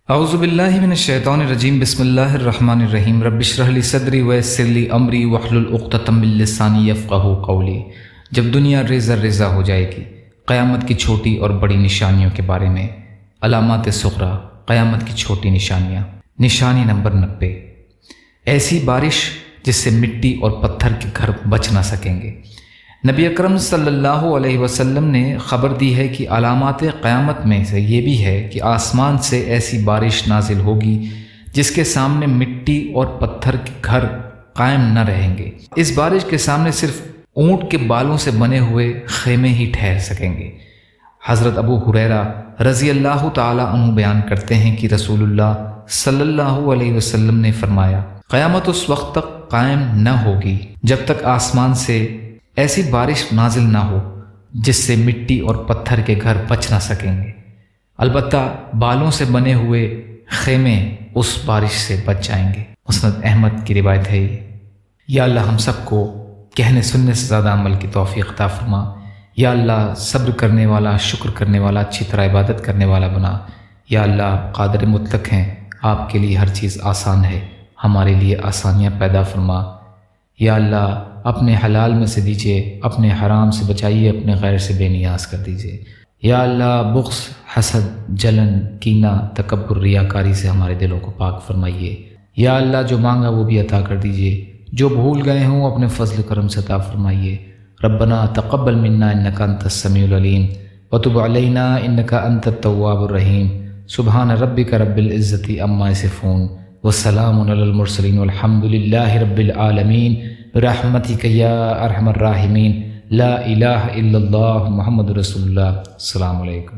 اعوذ باللہ من الشیطان الرجیم بسم اللہ الرحمن الرحیم رب اشرح لی صدری ویسر لی امری واحلل عقدۃ من لسانی یفقہوا قولی۔ جب دنیا ریزہ ریزہ ہو جائے گی، قیامت کی چھوٹی اور بڑی نشانیوں کے بارے میں۔ علامات صغریٰ، قیامت کی چھوٹی نشانیاں۔ نشانی نمبر 90، ایسی بارش جس سے مٹی اور پتھر کے گھر بچ نہ سکیں گے۔ نبی اکرم صلی اللہ علیہ وسلم نے خبر دی ہے کہ علامات قیامت میں سے یہ بھی ہے کہ آسمان سے ایسی بارش نازل ہوگی جس کے سامنے مٹی اور پتھر کے گھر قائم نہ رہیں گے۔ اس بارش کے سامنے صرف اونٹ کے بالوں سے بنے ہوئے خیمے ہی ٹھہر سکیں گے۔ حضرت ابو ہریرہ رضی اللہ تعالی عنہ بیان کرتے ہیں کہ رسول اللہ صلی اللہ علیہ وسلم نے فرمایا، قیامت اس وقت تک قائم نہ ہوگی جب تک آسمان سے ایسی بارش نازل نہ ہو جس سے مٹی اور پتھر کے گھر بچ نہ سکیں گے، البتہ بالوں سے بنے ہوئے خیمے اس بارش سے بچ جائیں گے۔ مسند احمد کی روایت ہے۔ یا اللہ ہم سب کو کہنے سننے سے زیادہ عمل کی توفیق عطا فرما۔ یا اللہ صبر کرنے والا، شکر کرنے والا، اچھی طرح عبادت کرنے والا بنا۔ یا اللہ قادر مطلق ہیں، آپ کے لیے ہر چیز آسان ہے، ہمارے لیے آسانیاں پیدا فرما۔ یا اللہ اپنے حلال میں سے دیجیے، اپنے حرام سے بچائیے، اپنے غیر سے بے نیاز کر دیجیے۔ یا اللہ بغض، حسد، جلن، کینہ، تکبر، ریاکاری سے ہمارے دلوں کو پاک فرمائیے۔ یا اللہ جو مانگا وہ بھی عطا کر دیجیے، جو بھول گئے ہوں اپنے فضل کرم سے عطا فرمائیے۔ ربنا تقبل منا انک انت السمیع العلیم وتب علینا انک انت التواب الرحیم۔ سبحان ربک رب العزۃ عما یصفون وسلام علی المرسلین والحمد للہ رب العالمین برحمتک یا ارحم الراحمین۔ لا الہ الا اللہ محمد رسول اللہ۔ السلام علیکم۔